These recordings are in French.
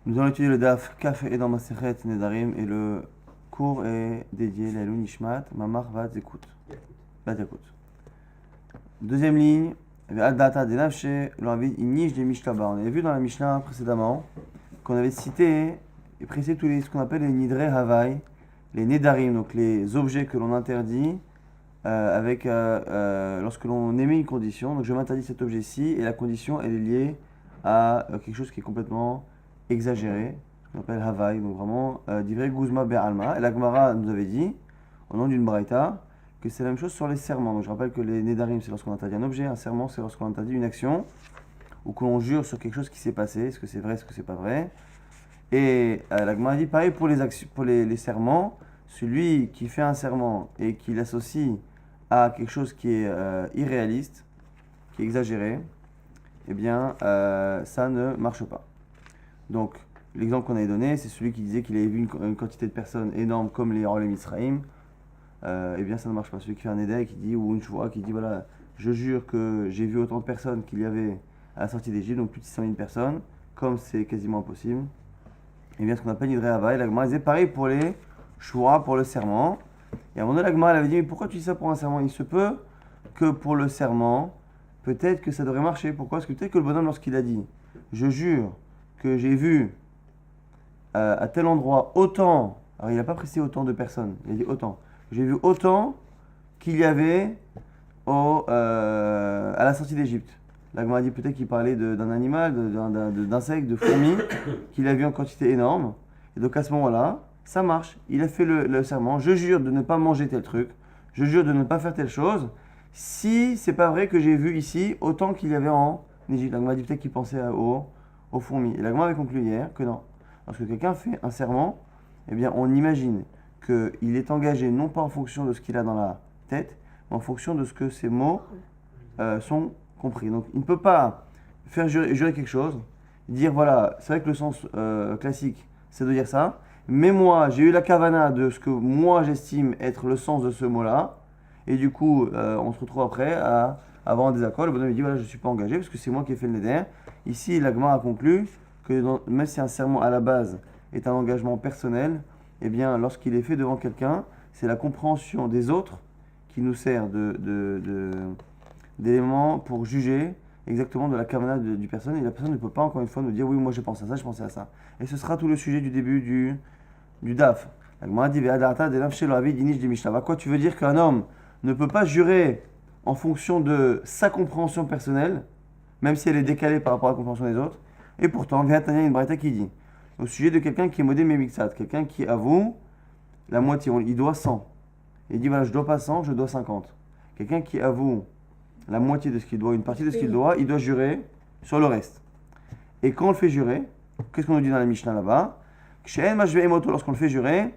Nous allons étudier le Daf Kaf et dans Masechet Nedarim et le cours est dédié à Nishmat Mamar Vat Yakut. Deuxième ligne, Ve'al Data de Nafshe, l'envie Inish de Mishtaba. On avait vu dans la Mishnah précédemment qu'on avait cité et précisé tous les, ce qu'on appelle les Nidre Havai, les Nedarim, donc les objets que l'on interdit lorsque l'on émet une condition. Donc je m'interdis cet objet-ci et la condition elle est liée à quelque chose qui est complètement exagéré, ce qu'on appelle Havaï, donc vraiment d'ivrei Guzma Be'alma. Et la Gemara nous avait dit, au nom d'une Braïta, que c'est la même chose sur les serments. Donc je rappelle que les Nedarim, c'est lorsqu'on interdit un objet, un serment, c'est lorsqu'on interdit une action, ou que l'on jure sur quelque chose qui s'est passé, est-ce que c'est vrai, est-ce que c'est pas vrai. Et la Gemara dit pareil pour les serments, celui qui fait un serment et qui l'associe à quelque chose qui est irréaliste, qui est exagéré, eh bien ça ne marche pas. Donc, l'exemple qu'on avait donné, c'est celui qui disait qu'il avait vu une quantité de personnes énorme comme les Rolem Israël. Eh bien, ça ne marche pas. Celui qui fait un édek, qui dit, ou une choua, qui dit, voilà, je jure que j'ai vu autant de personnes qu'il y avait à la sortie d'Égypte, donc plus de 600 000 personnes, comme c'est quasiment impossible. Eh bien, ce qu'on appelle Nidre Hava, la Gemara disait pareil pour les choua, pour le serment. Et à un moment donné, la Gemara avait dit, mais pourquoi tu dis ça pour un serment? Il se peut que pour le serment, peut-être que ça devrait marcher. Pourquoi? Parce que peut-être que le bonhomme, lorsqu'il a dit, je jure que j'ai vu à tel endroit autant, alors il n'a pas précisé autant de personnes, il a dit autant, j'ai vu autant qu'il y avait à la sortie d'Égypte. La Gemara dit peut-être qu'il parlait d'un animal, d'insectes, de fourmis, qu'il a vu en quantité énorme. Et donc à ce moment-là, ça marche. Il a fait le serment, je jure de ne pas manger tel truc, je jure de ne pas faire telle chose, si c'est pas vrai que j'ai vu ici autant qu'il y avait en Égypte. La Gemara dit peut-être qu'il pensait aux fourmis. Et la Gemara avait conclu hier que non. Lorsque quelqu'un fait un serment, eh bien on imagine qu'il est engagé non pas en fonction de ce qu'il a dans la tête, mais en fonction de ce que ses mots sont compris. Donc il ne peut pas faire jurer quelque chose, dire voilà, c'est vrai que le sens classique c'est de dire ça, mais moi j'ai eu la kavana de ce que moi j'estime être le sens de ce mot-là, et du coup on se retrouve après à avoir un désaccord. Le bonhomme dit voilà, je ne suis pas engagé parce que c'est moi qui ai fait le neder. Ici, la Gemara a conclu que même si un serment à la base est un engagement personnel, eh bien, lorsqu'il est fait devant quelqu'un, c'est la compréhension des autres qui nous sert d'éléments pour juger exactement de la kavana du personne. Et la personne ne peut pas, encore une fois, nous dire oui, moi je pense à ça, je pensais à ça. Et ce sera tout le sujet du début du DAF. La Gemara dit quoi tu veux dire qu'un homme ne peut pas jurer en fonction de sa compréhension personnelle, même si elle est décalée par rapport à la compréhension des autres. Et pourtant, il y a une braïta qui dit, au sujet de quelqu'un qui est modé mébixat, quelqu'un qui avoue la moitié, il doit 100. Et il dit, voilà, je dois pas 100, je dois 50. Quelqu'un qui avoue la moitié de ce qu'il doit, une partie de ce qu'il doit, il doit jurer sur le reste. Et quand on le fait jurer, qu'est-ce qu'on nous dit dans la Mishnah là-bas? Lorsqu'on le fait jurer,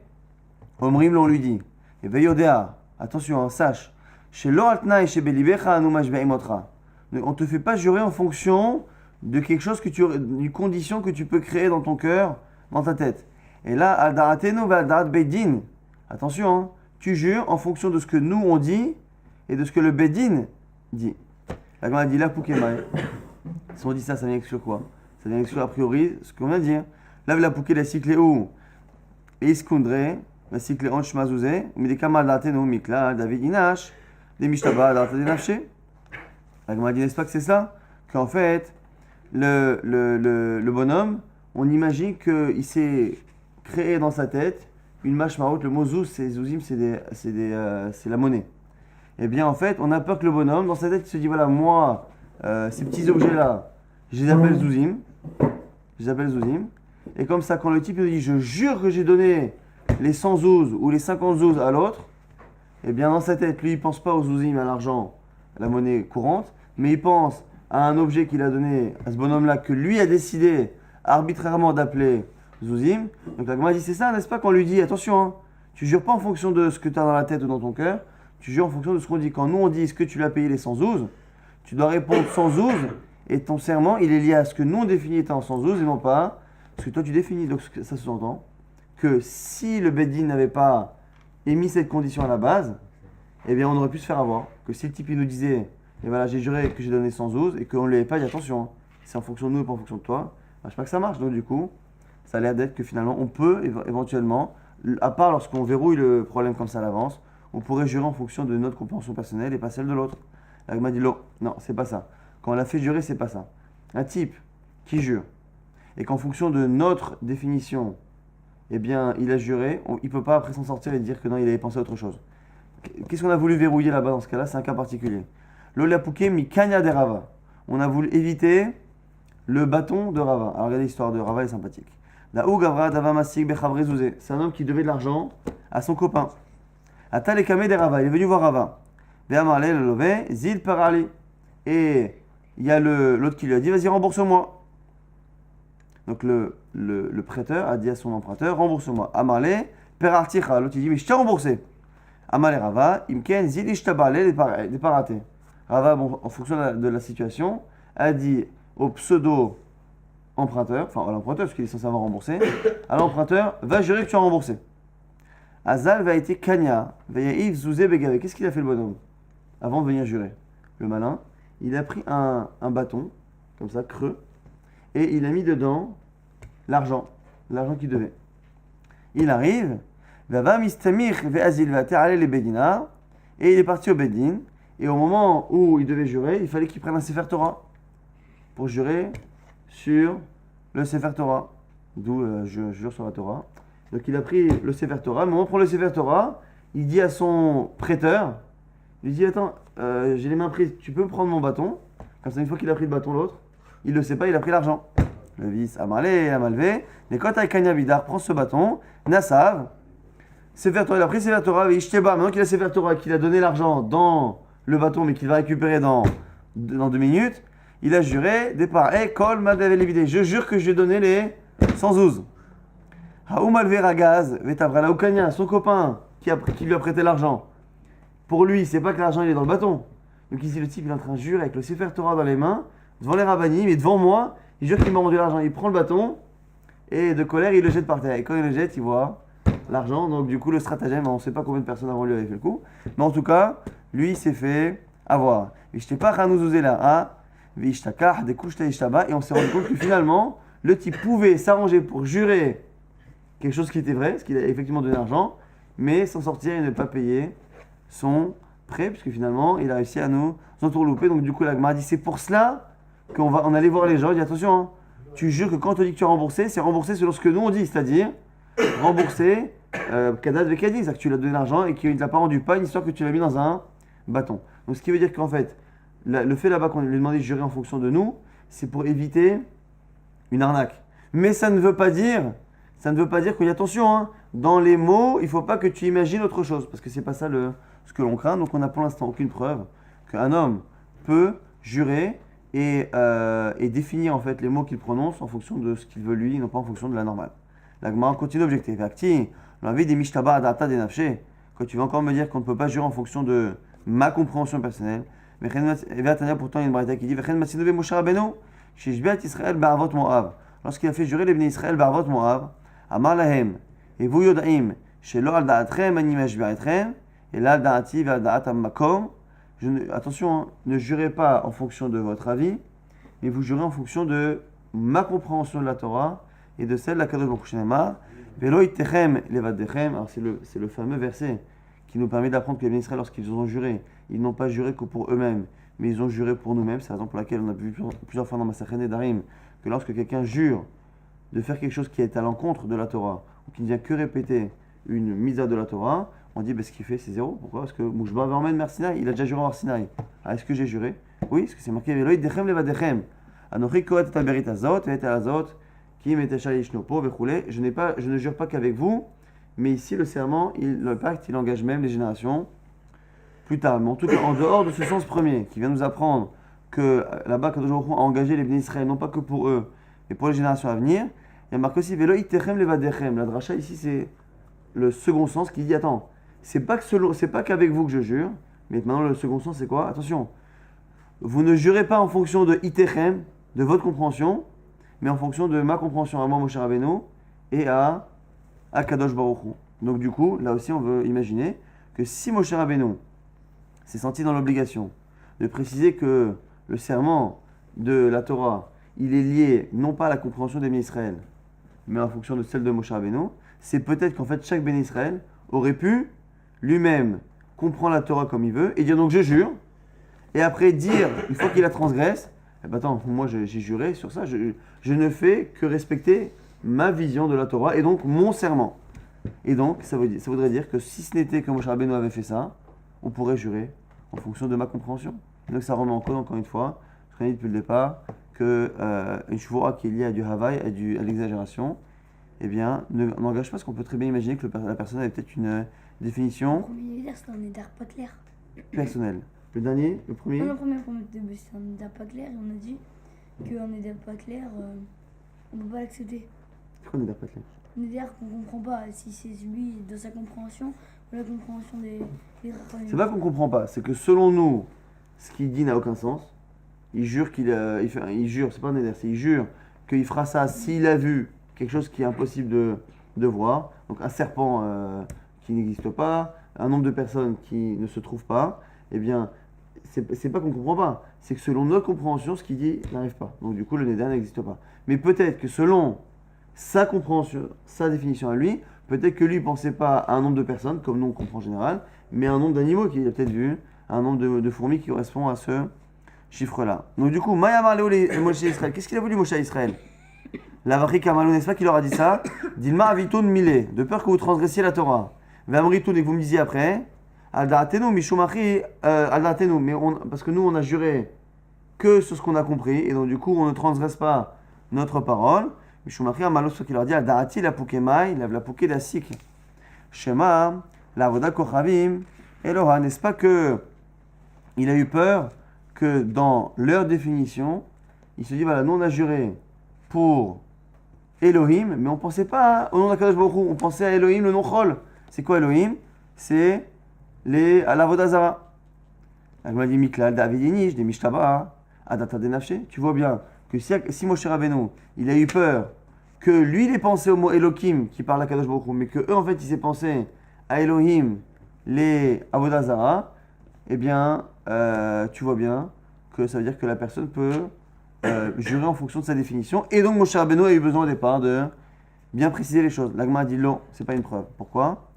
Omrim, on lui dit, et Veyodea, attention, sache, chez l'Oratna et chez Belibecha, on ne te fait pas jurer en fonction de quelque chose d'une condition que tu peux créer dans ton cœur, dans ta tête. Et là, Aldaratenu va Aldarat Beddin. Attention, hein, tu jures en fonction de ce que nous on dit et de ce que le Beddin dit. La Gemara dit là Poukemai. Si on dit ça, ça vient exclure quoi? Ça vient exclure a priori ce qu'on vient de dire. Là, la Pouké, la cycle où Iskundre, la cycle Onch Mazouze, mais des Kamal Aldaratenu, Mikla, David Inash, des Mishtaba, Aldaratenu Nafshe. La Gemara dit, n'est-ce pas que c'est ça? Qu'en fait, le bonhomme, on imagine qu'il s'est créé dans sa tête une mashmaot. Le mot zouz, c'est zouzim, c'est la monnaie. Eh bien, en fait, on a peur que le bonhomme, dans sa tête, il se dit voilà, moi, ces petits objets-là, je les appelle zouzim. Je les appelle zouzim. Et comme ça, quand le type nous dit je jure que j'ai donné les 100 zouz ou les 50 zouz à l'autre, eh bien, dans sa tête, lui, il ne pense pas aux zouzim, à l'argent, à la monnaie courante, mais il pense à un objet qu'il a donné à ce bonhomme-là que lui a décidé arbitrairement d'appeler Zouzim. Donc la Gemara dit c'est ça, n'est-ce pas, qu'on lui dit attention, hein, tu jures pas en fonction de ce que tu as dans la tête ou dans ton cœur, tu jures en fonction de ce qu'on dit. Quand nous on dit est-ce que tu l'as payé les 100 zouz, tu dois répondre 100 zouz et ton serment il est lié à ce que nous on définit étant 100 zouz et non pas ce que toi tu définis. Donc ça sous-entend que si le Beddin n'avait pas émis cette condition à la base, eh bien on aurait pu se faire avoir. Que si le type il nous disait et voilà, j'ai juré que j'ai donné 100 zouz et qu'on ne lui avait pas dit attention, c'est en fonction de nous et pas en fonction de toi. Ben, je sais pas que ça marche, donc du coup, ça a l'air d'être que finalement, on peut éventuellement, à part lorsqu'on verrouille le problème comme ça à l'avance, on pourrait jurer en fonction de notre compréhension personnelle et pas celle de l'autre. La Gemara dit non, c'est pas ça. Quand on l'a fait jurer, c'est pas ça. Un type qui jure et qu'en fonction de notre définition, eh bien, il a juré, il peut pas après s'en sortir et dire que non, il avait pensé à autre chose. Qu'est-ce qu'on a voulu verrouiller là-bas dans ce cas-là? C'est un cas particulier. L'olapuke mi kanya de Rava. On a voulu éviter le bâton de Rava. Alors regardez l'histoire de Rava, elle est sympathique. Daou Gavra Dava Masik Bechavre Zouzé. C'est un homme qui devait de l'argent à son copain. Atal et Kamé de Rava. Il est venu voir Rava. Ve'amarle le lové, Zid Parali. Et il y a l'autre qui lui a dit vas-y, rembourse-moi. Donc le prêteur a dit à son emprunteur rembourse-moi. Amarle, Perarticha. L'autre il dit mais je t'ai remboursé. Amarle Rava, Imken Zid Ishtabale des paratés. Rava, bon, en fonction de la situation, a dit au pseudo-emprunteur, enfin à l'emprunteur, parce qu'il est censé avoir remboursé, à l'emprunteur, va jurer que tu as remboursé. Azal va été Kanya, Veyaïv Zouzé Begave. Qu'est-ce qu'il a fait le bonhomme avant de venir jurer? Le malin, il a pris un bâton, comme ça, creux, et il a mis dedans l'argent qu'il devait. Il arrive, Vava Mistamir Veazil va terraler les Bedina, et il est parti au Bedin, et au moment où il devait jurer, il fallait qu'il prenne un Sefer Torah pour jurer sur le Sefer Torah. D'où je jure sur la Torah. Donc il a pris le Sefer Torah. Au moment où il prend le Sefer Torah, il dit à son prêteur, il lui dit attends, j'ai les mains prises, tu peux prendre mon bâton. Comme ça, une fois qu'il a pris le bâton, l'autre, il ne le sait pas, il a pris l'argent. Le vice a malé, a malvé. Mais quand Kanya Bidar prend ce bâton, Nassav, Sefer Torah, il a pris Sefer Torah, et Ishteba, maintenant qu'il a Sefer Torah, qu'il a donné l'argent dans le bâton, mais qu'il va récupérer dans 2 minutes, il a juré, départ, Kol Madavelébidé, je jure que je vais donner les 112. Haoumal Veragaz, Vetavrala Oukania, son copain qui lui a prêté l'argent. Pour lui, c'est pas que l'argent il est dans le bâton. Donc ici, le type il est en train de jurer avec le Sefer Torah dans les mains, devant les rabbinim, mais devant moi, il jure qu'il m'a rendu l'argent. Il prend le bâton et de colère, il le jette par terre. Et quand il le jette, il voit l'argent. Donc du coup, le stratagème, on ne sait pas combien de personnes avant lui avaient fait le coup. Mais en tout cas, lui, il s'est fait avoir. Et je t'ai pas Hanouzouzé là, et on s'est rendu compte que finalement, le type pouvait s'arranger pour jurer quelque chose qui était vrai, parce qu'il a effectivement donné l'argent, mais s'en sortir et ne pas payer son prêt, puisque finalement, il a réussi à nous entourlouper. Donc du coup, la Gemara dit, c'est pour cela qu'on allait voir les gens, il dit attention, hein, tu jures que quand on te dit que tu as remboursé, c'est remboursé selon ce que nous on dit, c'est-à-dire rembourser Kadat Vekadi, c'est-à-dire que tu lui as donné l'argent et qu'il ne te l'a pas rendu, pas une histoire que tu l'as mis dans un bâton. Donc ce qui veut dire qu'en fait, le fait là-bas qu'on lui demandait de jurer en fonction de nous, c'est pour éviter une arnaque. Mais ça ne veut pas dire qu'il y a attention, hein, dans les mots, il ne faut pas que tu imagines autre chose, parce que c'est pas ça ce que l'on craint. Donc on n'a pour l'instant aucune preuve qu'un homme peut jurer et définir en fait les mots qu'il prononce en fonction de ce qu'il veut lui, non pas en fonction de la normale. La Gemara continue d'objecter. L'envie des mishtaba adata des nafshé. Quand tu vas encore me dire qu'on ne peut pas jurer en fonction de ma compréhension personnelle. Pourtant, il y a une braïta qui dit lorsqu'il a fait jurer les Bnei Israël Barvot Moab, Amar lahem, et vous yodaim, shelo al da'atrem ani mashbi'atrem, et la al da'ati va al da'atam makom. Attention, hein, ne jurez pas en fonction de votre avis, mais vous jurez en fonction de ma compréhension de la Torah et de celle de la Kadosh Baruch Hu Shenema. Velo ittechem levadechem. Alors c'est le fameux verset qui nous permet d'apprendre que les Bnei Israël, lorsqu'ils ont juré, ils n'ont pas juré que pour eux-mêmes, mais ils ont juré pour nous-mêmes. C'est la raison pour laquelle on a vu plusieurs fois dans Masachet Nedarim que lorsque quelqu'un jure de faire quelque chose qui est à l'encontre de la Torah, ou qui ne vient que répéter une misa de la Torah, on dit ce qu'il fait c'est zéro. Pourquoi? Parce que Mouchba va emmèner Mersinaï, il a déjà juré en Mersinaï. Ah, est-ce que j'ai juré? Oui, parce que c'est marqué Veloïd dechem levadechem. Anochi koet et aberit azot, et azot, qui metechal ishnopo, vechoulé. Je ne jure pas qu'avec vous, mais ici le serment, le pacte, il engage même les générations plus tard. Mais en tout cas, en dehors de ce sens premier, qui vient nous apprendre que là-bas, Kadosh Baruch Hu a engagé les Bnei Israël, non pas que pour eux, mais pour les générations à venir, il y a marqué aussi Veloïd dechem levadechem. La dracha ici, c'est le second sens qui dit attends, c'est pas qu'avec vous que je jure, mais maintenant le second sens c'est quoi? Attention, vous ne jurez pas en fonction de itechem, de votre compréhension, mais en fonction de ma compréhension à moi, Moshe Rabbeinu, et à Kadosh Baruch Hu. Donc du coup, là aussi on veut imaginer que si Moshe Rabbeinu s'est senti dans l'obligation de préciser que le serment de la Torah, il est lié non pas à la compréhension des Bnei Israël, mais en fonction de celle de Moshe Rabbeinu, c'est peut-être qu'en fait chaque Béni Israël aurait pu lui-même comprendre la Torah comme il veut et dire donc je jure, et après dire, une fois qu'il la transgresse, eh ben attends, moi j'ai juré sur ça, je ne fais que respecter ma vision de la Torah et donc mon serment. Et donc ça voudrait dire que si ce n'était que Moshe Rabbeinu avait fait ça, on pourrait jurer en fonction de ma compréhension. Et donc ça remet en cause encore une fois, je l'ai dit depuis le départ, que une shvura qui est liée à du havaï, à l'exagération, eh bien, n'engage pas, parce qu'on peut très bien imaginer que la personne avait peut-être une définition. Le premier nidar, c'est un nidar pas clair. Personnelle. Le dernier, le premier. Non, le premier, c'est un nidar pas clair, et on a dit qu'un nidar pas clair, on ne peut pas l'accepter. C'est quoi un nidar pas clair? Un nidar qu'on ne comprend pas, si c'est lui de sa compréhension ou la compréhension des C'est pas qu'on ne comprend pas, c'est que selon nous, ce qu'il dit n'a aucun sens. Il jure il jure, c'est pas un nidar, il jure qu'il fera ça s'il a vu quelque chose qui est impossible de voir. Donc un serpent qui n'existe pas, un nombre de personnes qui ne se trouvent pas, eh bien, c'est pas qu'on ne comprend pas, c'est que selon notre compréhension, ce qu'il dit n'arrive pas. Donc du coup, le neder n'existe pas. Mais peut-être que selon sa compréhension, sa définition à lui, peut-être que lui ne pensait pas à un nombre de personnes, comme nous on comprend en général, mais à un nombre d'animaux qu'il a peut-être vu, à un nombre de fourmis qui correspond à ce chiffre-là. Donc du coup, Maya Marléo Moshe Israël, qu'est-ce qu'il a voulu Moshe Israël? La Vachri Kamalou, n'est-ce pas qu'il leur a dit ça? Dilma Avitoun Milé, de peur que vous transgressiez la Torah. Vamritoun, et que vous me disiez après, Aldaatenu, Mishumachi, Aldaatenu, mais parce que nous on a juré que sur ce qu'on a compris, et donc du coup on ne transgresse pas notre parole. Mishumachi, Amalos, ce qu'il leur dit, Aldaati, la Poukemai, la Pouké, la Sik. Shema, la Voda Kochavim, Eloha, n'est-ce pas que il a eu peur que dans leur définition, il se dit, voilà, nous on a juré pour Elohim, mais on ne pensait pas au nom d'Akadosh Baruch Hu, on pensait à Elohim, le nom Chol. C'est quoi Elohim? C'est à la Vodazara. Elle dit Miklal, Davidinish, des Mishtaba, Adata de Nafshe. Tu vois bien que si Moshe Rabbeinu, il a eu peur que lui, il ait pensé au mot Elohim qui parle à Kadosh Baruch Hu, mais que eux, en fait, il s'est pensé à Elohim, les Avodazara, eh bien, tu vois bien que ça veut dire que la personne peut jurer en fonction de sa définition. Et donc, Moshe Rabbeinu a eu besoin au départ de bien préciser les choses. L'Agma a dit non, c'est pas une preuve. Pourquoi?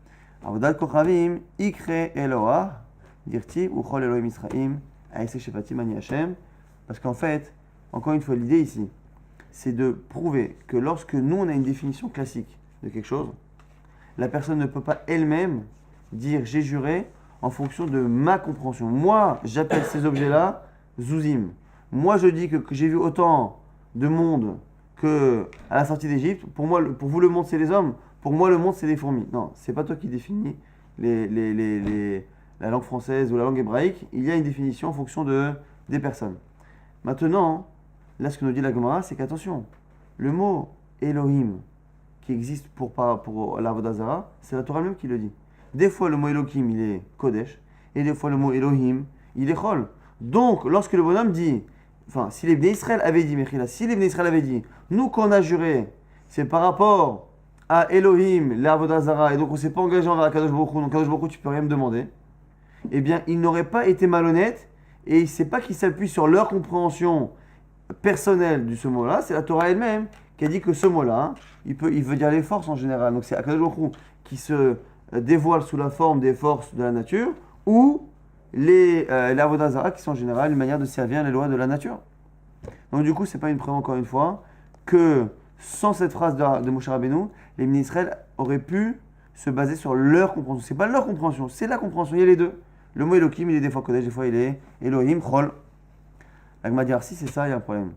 Avodat Kochavim, Ikre Eloah, Dirti, Uchol Elohim Israim, Aïsé Shefatim Ani Hashem. Parce qu'en fait, encore une fois, l'idée ici, c'est de prouver que lorsque nous, on a une définition classique de quelque chose, la personne ne peut pas elle-même dire j'ai juré en fonction de ma compréhension. Moi, j'appelle ces objets-là Zouzim. Moi, je dis que j'ai vu autant de monde que à la sortie d'Égypte. Pour vous, le monde, c'est les hommes. Pour moi, le monde, c'est les fourmis. Non, c'est pas toi qui définis la langue française ou la langue hébraïque. Il y a une définition en fonction des personnes. Maintenant, là, ce que nous dit la Gemara, c'est qu'attention, le mot Elohim qui existe pour la Vodazara, c'est la Torah même qui le dit. Des fois, le mot Elohim, il est Kodesh, et des fois, le mot Elohim, il est Chol. Donc, lorsque le bonhomme dit, enfin, si les Bnei Israël avaient dit, Mechila, si les Bnei Israël avaient dit, nous qu'on a juré, c'est par rapport à Elohim, l'Avodazara, et donc on ne s'est pas engagé envers Kadosh Baruch Hu, donc Kadosh Baruch Hu, tu peux rien me demander, eh bien, il n'aurait pas été malhonnête, et c'est pas qu'il s'appuie sur leur compréhension personnelle de ce mot-là, c'est la Torah elle-même qui a dit que ce mot-là, il veut dire les forces en général, donc c'est Kadosh Baruch Hu qui se dévoile sous la forme des forces de la nature, ou les Avodazara qui sont en général une manière de servir les lois de la nature. Donc du coup, c'est pas une preuve encore une fois que sans cette phrase de Moshe Rabbeinu, les Bnei Israël auraient pu se baser sur leur compréhension. C'est pas leur compréhension, c'est la compréhension. Il y a les deux. Le mot Elohim, il est des fois Kodesh, des fois il est Elohim, Chol. La Gemara dit, si c'est ça, il y a un problème.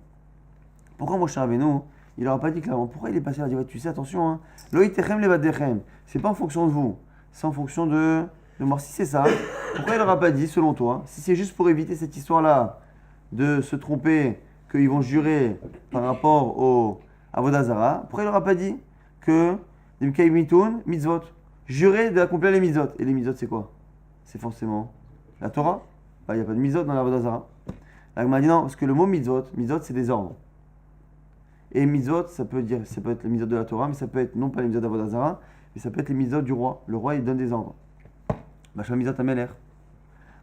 Pourquoi Moshe Rabbeinu, il n'aura pas dit clairement? Pourquoi il est passé à dire, tu sais, attention, hein, Loïtechem levadechem, c'est pas en fonction de vous, c'est en fonction de moi. Si c'est ça, pourquoi il n'aura pas dit, selon toi, si c'est juste pour éviter cette histoire-là, de se tromper, qu'ils vont jurer par rapport au Avodazara, pourquoi il n'aura pas dit que Dimkei Mitoun, mitzvot, jurer d'accomplir les mitzvot? Et les mitzvot, c'est quoi? C'est forcément la Torah. Il n'y a pas de mitzvot dans l'Avodazara. La Gemara dit non, parce que le mot mitzvot, c'est des ordres. Et mitzvot, ça peut être les mitzvot de la Torah, mais ça peut être non pas les mitzvot d'Avodazara, mais ça peut être les mitzvot du roi. Le roi, il donne des ordres. Bachma mitzvot ameler.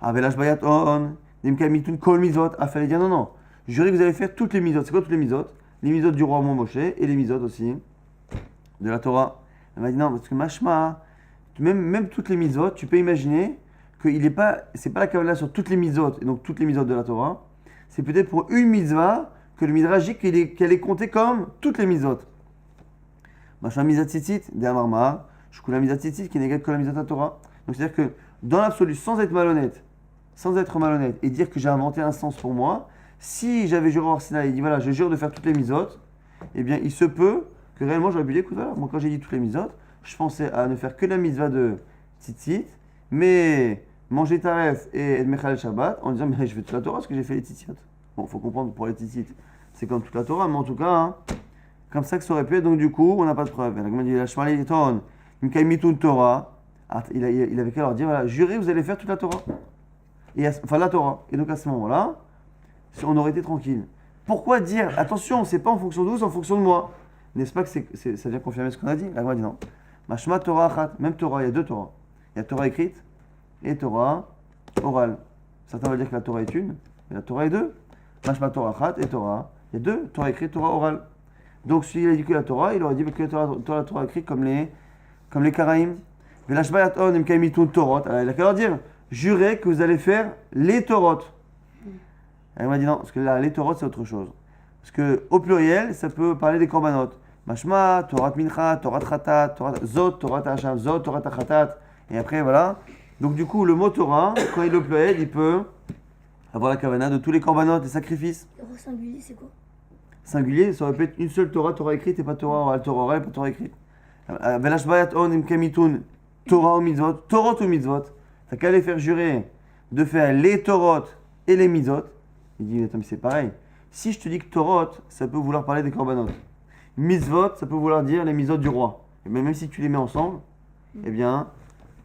Avelash bayat on, Dimkei Mitoun kol mitzvot. Ah, fallait dire non. Jurez que vous allez faire toutes les mitzvot. C'est quoi toutes les mitzvot? Les mitzvot du roi Moshe et les mitzvot aussi de la Torah. Elle m'a dit non, parce que mashma, même toutes les mitzvot, tu peux imaginer que c'est pas la kavanah sur toutes les mitzvot, et donc toutes les mitzvot de la Torah, c'est peut-être pour une mitzvah que le midrash dit qu'elle est comptée comme toutes les mitzvot. Mashma mizat tzitzit, de amarma, je coule la mizat tzitzit qui n'est que la mizat de la Torah. Donc c'est-à-dire que dans l'absolu, sans être malhonnête, et dire que j'ai inventé un sens pour moi, si j'avais juré au Sinaï et dit voilà, je jure de faire toutes les mitzvot, eh bien il se peut que réellement j'aurais pu dire écoute, voilà, moi quand j'ai dit toutes les mitzvot, je pensais à ne faire que la mitzvah de tzitzit, mais manger taref et être mechal Shabbat en disant mais je fais toute la Torah parce que j'ai fait les tzitzit. Bon, faut comprendre pour les tzitzit, c'est comme toute la Torah, mais en tout cas, hein, comme ça que ça aurait pu être, donc du coup, on n'a pas de preuve. Il dit la shmali ton, Torah. Il avait qu'à leur dire voilà, jurez, vous allez faire toute la Torah. Enfin, la Torah. Et donc à ce moment-là, on aurait été tranquille. Pourquoi dire attention, c'est pas en fonction de vous, c'est en fonction de moi. N'est-ce pas que ça vient confirmer ce qu'on a dit? La dit non. Mashma Torah achat. Même Torah, il y a deux Torah. Il y a Torah écrite et Torah orale. Certains vont dire que la Torah est une, mais la Torah est deux. Mashma Torah achat et Torah. Il y a deux, Torah écrite, Torah orale. Donc s'il a dit que la Torah, il aurait dit que la Torah écrite comme les Karaïm. Il a qu'à leur dire jurez que vous allez faire les Torot. Elle m'a dit non, parce que là, les Torot, c'est autre chose. Parce qu'au pluriel, ça peut parler des korbanot. Mashma, Torah Mincha, Torah Chatat, Zot, Torah Hacham, Zot, Torah Chatat. Et après, voilà. Donc, du coup, le mot Torah, quand il est au pluriel, il peut avoir la kavana de tous les korbanot, les sacrifices. Le singulier, c'est quoi? Singulier, ça aurait pu être une seule Torah, Torah écrite et pas Torah orale, Torah orale et pas Torah écrite. Velashbayat on imkemitun, Torah ou mitzvot, Torot ou mitzvot. T'as qu'à les faire jurer de faire les Torot et les mitzvot. Il dit, attends, mais c'est pareil. Si je te dis que Torot, ça peut vouloir parler des korbanot. Mitzvot, ça peut vouloir dire les mitzvot du roi. Et même si tu les mets ensemble, eh bien,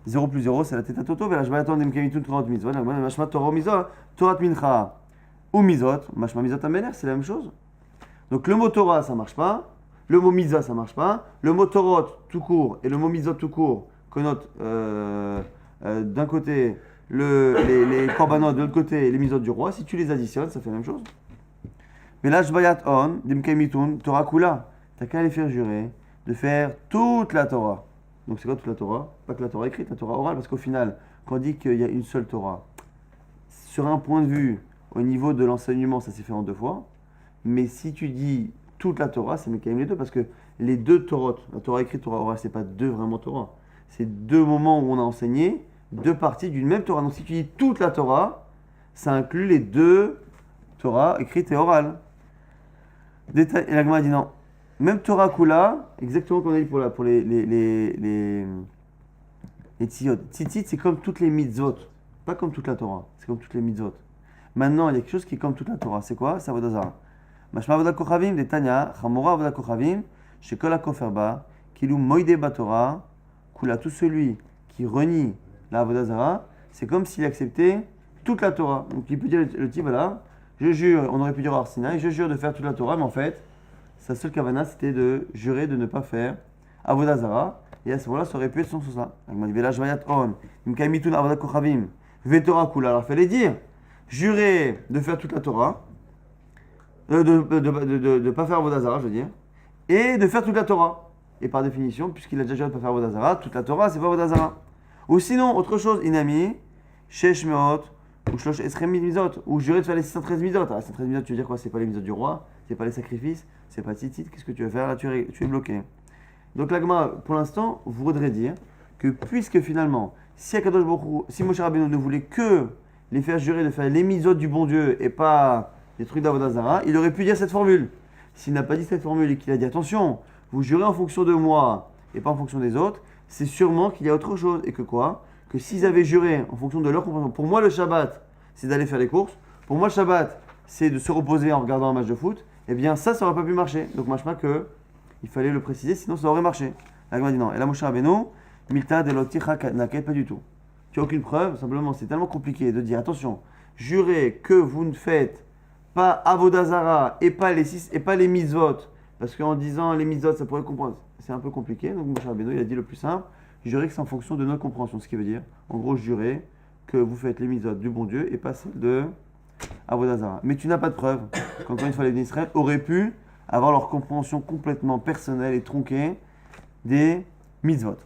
0 plus 0, c'est la tête à toto. Velashbayat on imkemitun, Torot, mitzvot. Mashma Torah ou mitzvot, Torah mincha ou mitzvot. Mashma mitzvot amener, c'est la même chose. Donc le mot Torah, ça marche pas. Le mot mitzvah, ça marche pas. Le mot Torot tout court et le mot mitzvot tout court connotent d'un côté les korbanot, de l'autre côté les mitzvot du roi. Si tu les additionnes, ça fait la même chose. Mais là, Shbayat on, dimkemitun, Torah kula. T'as qu'à les faire jurer de faire toute la Torah. Donc c'est quoi toute la Torah? Pas que la Torah écrite, la Torah orale, parce qu'au final, quand on dit qu'il y a une seule Torah, sur un point de vue, au niveau de l'enseignement, ça s'est fait en deux fois. Mais si tu dis toute la Torah, c'est quand même les deux, parce que les deux Torahs, la Torah écrite, Torah orale, c'est pas deux vraiment Torah. C'est deux moments où on a enseigné deux parties d'une même Torah. Donc si tu dis toute la Torah, ça inclut les deux Torah écrites et orales. Et la Gemara dit non. Même Torah Kula, exactement comme on a dit pour les tziyot. Tzitzit, c'est comme toutes les mitzvot. Pas comme toute la Torah, c'est comme toutes les mitzvot. Maintenant, il y a quelque chose qui est comme toute la Torah. C'est quoi? C'est Avodah Zarah. Mashma Avodah Kochavim, des Tanya, Chamora Avodah Kochavim, Shekol HaKoferba, Kilu Moïde Batora, Kula, tout celui qui renie la Avodah Zarah, c'est comme s'il acceptait toute la Torah. Donc il peut dire le type, voilà, je jure, on aurait pu dire à Arsinaï, je jure de faire toute la Torah, mais en fait, sa seule kavana, c'était de jurer de ne pas faire Avodah Zarah, et à ce moment-là, ça aurait pu être son ça. Donc il dit, Vela Jvayat On, Imkaimitun Avodah Kochavim, Vetora Kula, alors il fallait dire, jurer de faire toute la Torah, de ne pas faire Avodah Zarah, je veux dire, et de faire toute la Torah. Et par définition, puisqu'il a déjà juré de ne pas faire Avodah Zarah, toute la Torah, c'est pas Avodah Zarah. Ou sinon, autre chose, Inami, Shesh Meot, ou Shlosh Esrem Mizot, ou jurer de faire les 613 Mizot. Alors, 613 Mizot, tu veux dire quoi? C'est pas les Mizot du roi, c'est pas les sacrifices, c'est pas Tzitzit, qu'est-ce que tu vas faire? Là, tu es bloqué. Donc, l'Agma, pour l'instant, voudrait dire que puisque finalement, si Akadosh Baruch Hu, si Moshe Rabbeinu ne voulait que les faire jurer de faire les Mizot du bon Dieu et pas les trucs d'Avodah Zarah, il aurait pu dire cette formule. S'il n'a pas dit cette formule et qu'il a dit attention, vous jurez en fonction de moi et pas en fonction des autres, c'est sûrement qu'il y a autre chose. Et que quoi? Que s'ils avaient juré en fonction de leur compréhension, pour moi le Shabbat, c'est d'aller faire les courses, pour moi le Shabbat, c'est de se reposer en regardant un match de foot, eh bien ça n'aurait pas pu marcher. Donc moi je crois qu'il fallait le préciser, sinon ça aurait marché. La Gemara dit non. Et là Moshe Rabbeinu, Milta de l'Oticha Naket, pas du tout. Tu n'as aucune preuve, simplement c'est tellement compliqué de dire attention, jurez que vous ne faites pas Avodah Zarah et pas les mitzvot, parce qu'en disant les mitzvot ça pourrait comprendre, c'est un peu compliqué. Donc Moshe Rabbeinu il a dit le plus simple, jurer que c'est en fonction de notre compréhension, ce qui veut dire en gros jurer que vous faites les mitzvot du bon Dieu et pas celles de Avodah Zarah. Mais tu n'as pas de preuve qu'encore une fois les Israël auraient pu avoir leur compréhension complètement personnelle et tronquée des mitzvot.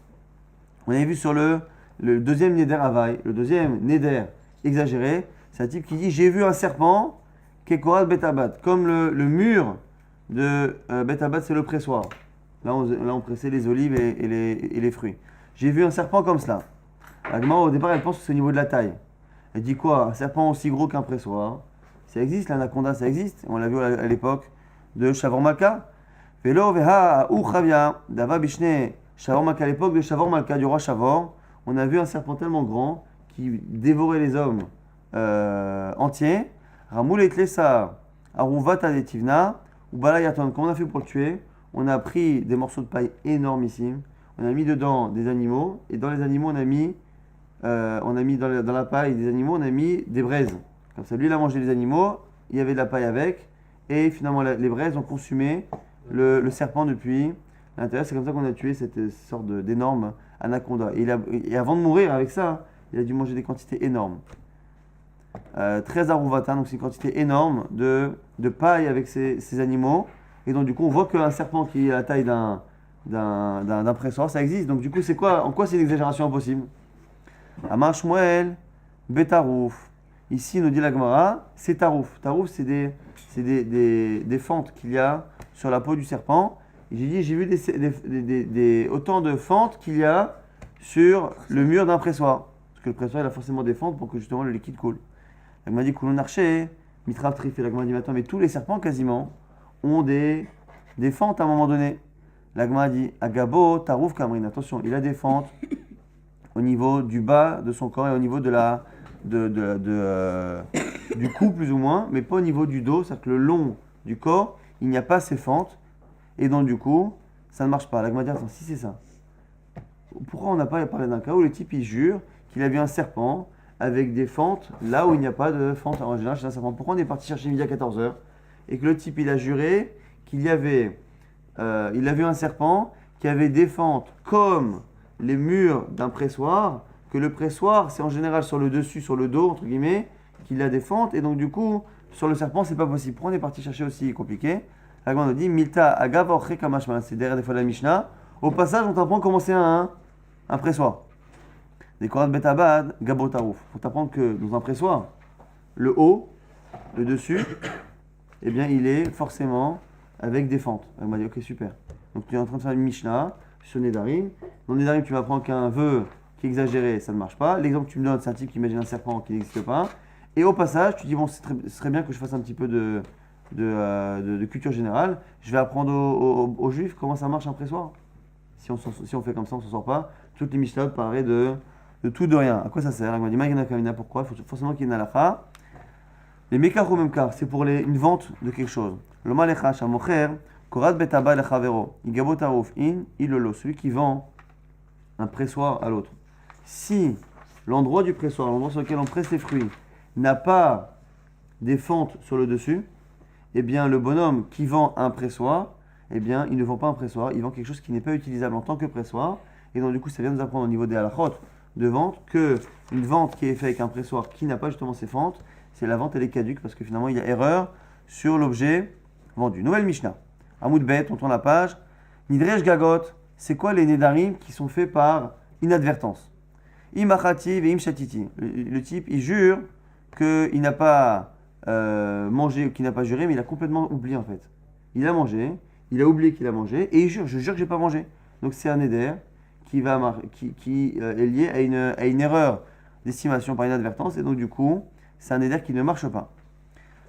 On avait vu sur le deuxième Neder Havaï, le deuxième Neder exagéré, c'est un type qui dit j'ai vu un serpent, Kekorat Betabad, comme le mur de Betabad, c'est le pressoir. Là, on pressait les olives et les fruits. J'ai vu un serpent comme cela. La Gemara, au départ, elle pense que c'est au niveau de la taille. Elle dit quoi? Un serpent aussi gros qu'un pressoir. Ça existe, l'anaconda, ça existe. On l'a vu à l'époque de Shavor Malka. Velo veha ou chavia, dava bishne Shavor Malka, à l'époque de Shavor Malka, du roi Shavor. On a vu un serpent tellement grand qui dévorait les hommes entiers. Ramoul et Tlesa, Aruvata de Tivna, ou Balayaton. Comment on a fait pour le tuer? On a pris des morceaux de paille énormissimes. On a mis dedans des animaux. Et dans les animaux, on a mis dans la paille des animaux, on a mis des braises. Comme ça, lui, il a mangé les animaux. Il y avait de la paille avec. Et finalement, les braises ont consumé le serpent depuis l'intérieur. C'est comme ça qu'on a tué cette sorte d'énorme anaconda. Et avant de mourir avec ça, il a dû manger des quantités énormes. 13 aruvata, donc c'est une quantité énorme de paille avec ces animaux. Et donc, du coup, on voit qu'un serpent qui a la taille d'un pressoir, ça existe. Donc, du coup, c'est quoi? En quoi c'est une exagération impossible? Amar Shmuel, Betarouf. Ici, nous dit la Gemara, c'est tarouf. Tarouf, c'est des fentes qu'il y a sur la peau du serpent. Et j'ai vu autant de fentes qu'il y a sur le mur d'un pressoir. Parce que le pressoir, il a forcément des fentes pour que justement le liquide coule. La Gemara dit Koulon Arché, Mitrav Trif. Et la Gemara dit attends, mais tous les serpents quasiment ont des fentes à un moment donné. La Gemara dit Agabo, Tarouf Kamrin. Attention, il a des fentes au niveau du bas de son corps et au niveau du cou plus ou moins, mais pas au niveau du dos, c'est-à-dire que le long du corps, il n'y a pas ces fentes, et donc du coup, ça ne marche pas. La Gemara dit, attends, si c'est ça, pourquoi on n'a pas parlé d'un cas où le type il jure qu'il a vu un serpent avec des fentes là où il n'y a pas de fentes en général chez un serpent? Pourquoi on est parti chercher midi à 14h et que le type il a juré qu'il a vu un serpent qui avait des fentes comme les murs d'un pressoir, que le pressoir, c'est en général sur le dessus, sur le dos, entre guillemets, qu'il a des fentes, et donc du coup, sur le serpent, c'est pas possible. Pourquoi on est parti chercher aussi compliqué? La Gemara nous dit, Milta agav orche kamashma, c'est derrière des fois la Mishnah. Au passage, on t'apprend comment c'est un pressoir. Des Korat Betabad, gabo tarouf. On t'apprend que dans un pressoir, le haut, le dessus, eh bien, il est forcément avec des fentes. Elle m'a dit, ok, super. Donc tu es en train de faire une Mishnah sur Nedarim. Dans Nedarim, tu vas apprendre qu'un vœu qui est exagéré, ça ne marche pas. L'exemple que tu me donnes, c'est un type qui imagine un serpent qui n'existe pas. Et au passage, tu dis, bon, ce serait bien que je fasse un petit peu de culture générale. Je vais apprendre aux juifs comment ça marche un pressoir. Si on fait comme ça, on ne s'en sort pas. Toutes les Mishnah parleraient de tout, de rien. À quoi ça sert? On dit, pourquoi? Il faut forcément qu'il y ait une halakha. Les mekar ou memkar, c'est pour une vente de quelque chose. Le malecha, shamocher, korat betaba lechavero, igabo tarouf in, ilolo, celui qui vend un pressoir à l'autre. Si l'endroit du pressoir, l'endroit sur lequel on presse les fruits, n'a pas des fentes sur le dessus, eh bien le bonhomme qui vend un pressoir, eh bien il ne vend pas un pressoir, il vend quelque chose qui n'est pas utilisable en tant que pressoir. Et donc du coup ça vient nous apprendre au niveau des halachot de vente que une vente qui est faite avec un pressoir qui n'a pas justement ces fentes, c'est la vente elle est caduque parce que finalement il y a erreur sur l'objet vendu. Nouvelle Mishnah. Amoud Bet, on tourne la page. Nidrej Gagot, c'est quoi les Nedarim qui sont faits par inadvertance? Imachati et imshatiti. Le type, il jure qu'il n'a pas mangé ou qu'il n'a pas juré, mais il a complètement oublié en fait. Il a mangé, il a oublié qu'il a mangé, et il jure, je jure que j'ai pas mangé. Donc c'est un Neder qui est lié à une erreur d'estimation par inadvertance, et donc du coup, c'est un Neder qui ne marche pas.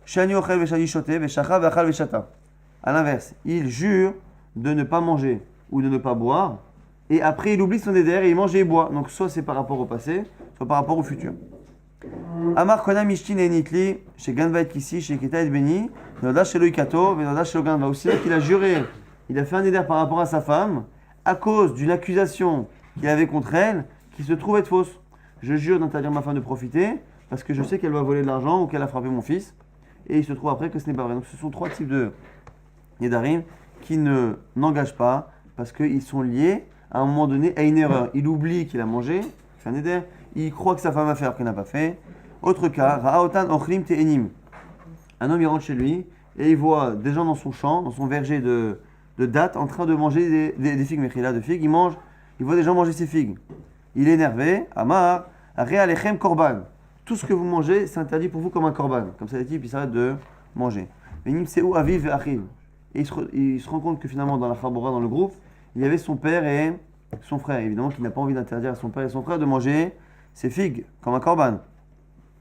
Shani ochel veshani shote veshacha vachal veshata. À l'inverse, il jure de ne pas manger ou de ne pas boire, et après il oublie son éder et il mange et il boit. Donc soit c'est par rapport au passé, soit par rapport au futur. Amar kona mishtin et nitli, chez Ganvaet Kissi, chez Keta et Beni, Venoda chez Loïkato, Venoda chez Loganva. Aussi là qu'il a juré, il a fait un éder par rapport à sa femme, à cause d'une accusation qu'il avait contre elle, qui se trouve être fausse. Je jure d'interdire ma femme de profiter, parce que je sais qu'elle va voler de l'argent ou qu'elle a frappé mon fils, et il se trouve après que ce n'est pas vrai. Donc ce sont trois types de Nedarim qui n'engagent pas parce qu'ils sont liés à un moment donné à une erreur. Il oublie qu'il a mangé, il fait un Neder, il croit que sa femme a fait alors qu'elle n'a pas fait. Autre cas, Ra'aotan ochlim te'enim. Un homme il rentre chez lui et il voit des gens dans son champ, dans son verger de de date en train de manger des figues, Mechila de figues, il voit des gens manger ses figues. Il est énervé, Amar, Re Alechem Korban. Tout ce que vous mangez, c'est interdit pour vous comme un korban. Comme ça, les types, ils s'arrêtent de manger. Venim Seou Aviv et Achiv. Et il se rend compte que finalement, dans la Chabora, dans le groupe, il y avait son père et son frère. Évidemment qu'il n'a pas envie d'interdire à son père et son frère de manger ses figues comme un korban.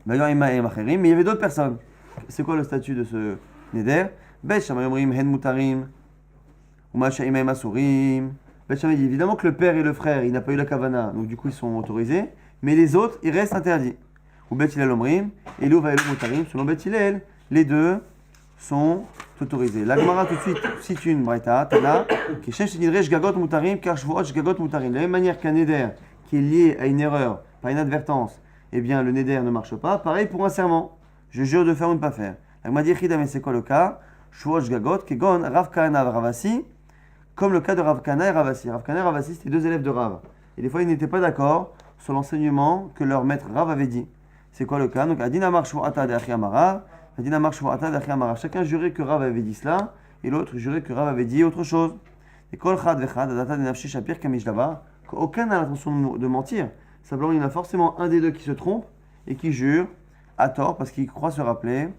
D'ailleurs, mais il y avait d'autres personnes. C'est quoi le statut de ce neder? Bet Shammai Omrim Hen Mutarim, ou Masha Imaim Asurim. Bet Shammai dit évidemment que le père et le frère, il n'a pas eu la kavana, donc du coup ils sont autorisés, mais les autres, ils restent interdits. Ou Bet Hillel Omrim, Elu Vaelu Mutarim, selon Bet Hillel, les deux sont autorisés. La Gemara tout de suite cite une braïta, Tana, qui cherche Nidre Shgagot Mutarim, car Shvuot Shgagot Mutarim. De la même manière qu'un neder qui est lié à une erreur, par une advertance, eh bien le neder ne marche pas. Pareil pour un serment. Je jure de faire ou de ne pas faire. La Gemara dit mais c'est quoi le cas? Shvuot Shgagot, Kegon, Rav Kahana, Ravasi, comme le cas de Rav Kahana et Ravasi. Rav Kahana et Ravasi, c'était deux élèves de Rav. Et des fois, ils n'étaient pas d'accord sur l'enseignement que leur maître Rav avait dit. C'est quoi le cas? Donc, Adina Marshwata de Achiamara, Adina Marshwata de Achiamara. Chacun jurait que Rav avait dit cela, et l'autre jurait que Rav avait dit autre chose. Et Kol Chad Vechad, Adata de Nafshi Shapir Kamishdava, aucun n'a l'intention de mentir. Simplement, il y en a forcément un des deux qui se trompe et qui jure à tort parce qu'il croit se rappeler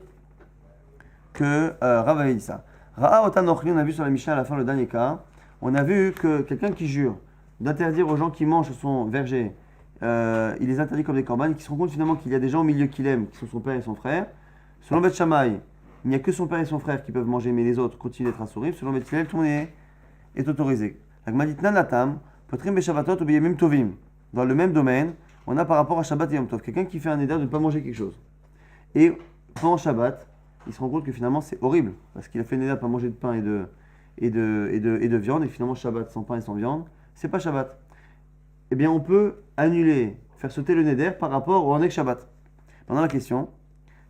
que Rav avait dit ça. Ra'a Otan Ochli, on a vu sur la Mishnah à la fin le dernier cas, on a vu que quelqu'un qui jure d'interdire aux gens qui mangent son verger, il les interdit comme des corbanes, qui se rend compte finalement qu'il y a des gens au milieu qu'il aime, qui sont son père et son frère. Selon Beth Shammai, il n'y a que son père et son frère qui peuvent manger, mais les autres continuent d'être assourés. Selon Beth Hillel, tout le monde est autorisé. La Gemara dit Nanatam, Potrim Beshabbatot ou Beyamim Tovim. Dans le même domaine, on a par rapport à Shabbat et Yom Tov, quelqu'un qui fait un éder de ne pas manger quelque chose. Et pendant Shabbat, il se rend compte que finalement c'est horrible, parce qu'il a fait un éder de ne pas manger de pain et de viande, et finalement Shabbat sans pain et sans viande, c'est pas Shabbat. Eh bien, on peut annuler, faire sauter le neder par rapport au Hanek Shabbat. Maintenant, la question,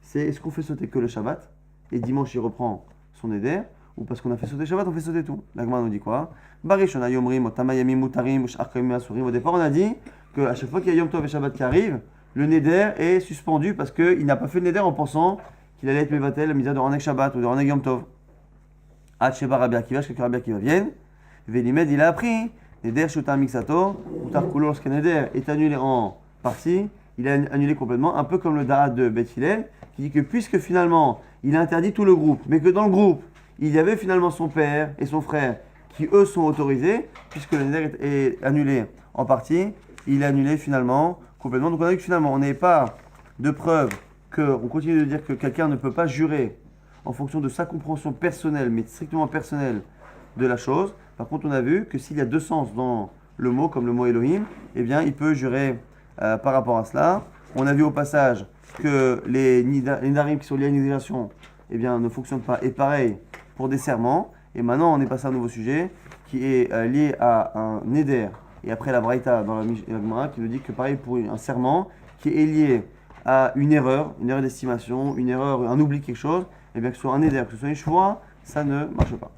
c'est est-ce qu'on fait sauter que le Shabbat, et dimanche il reprend son neder, ou parce qu'on a fait sauter Shabbat, on fait sauter tout? La Gemara nous dit quoi? Barishona Yomrim, Otamayamim Mutarim, Sh'arkamim Asurim. Au départ, on a dit qu'à chaque fois qu'il y a Yom Tov et Shabbat qui arrivent, le neder est suspendu parce qu'il n'a pas fait le neder en pensant qu'il allait être Mevatel, la misère de Hanek Shabbat ou de Hanek Yom Tov. Hacheba Rabbi Akiva, jusqu'à que Rabbi Akiva vienne. Velimed, il a appris. Neder Shuta Mixato, Utarkulo, lorsqu'un neder est annulé en partie, il est annulé complètement, un peu comme le Da'at de Beth Hillel, qui dit que puisque finalement il a interdit tout le groupe, mais que dans le groupe il y avait finalement son père et son frère qui eux sont autorisés, puisque le neder est annulé en partie, il est annulé finalement complètement. Donc on a vu que finalement on n'avait pas de preuve qu'on continue de dire que quelqu'un ne peut pas jurer en fonction de sa compréhension personnelle, mais strictement personnelle de la chose. Par contre, on a vu que s'il y a deux sens dans le mot, comme le mot Elohim, eh bien, il peut jurer par rapport à cela. On a vu au passage que les nidarim qui sont liés à une exagération, eh bien, ne fonctionnent pas. Et pareil pour des serments. Et maintenant, on est passé à un nouveau sujet qui est lié à un neder. Et après la braïta dans la Gemara qui nous dit que pareil pour un serment qui est lié à une erreur d'estimation, une erreur, un oubli quelque chose, eh bien que ce soit un neder, que ce soit une choix, ça ne marche pas.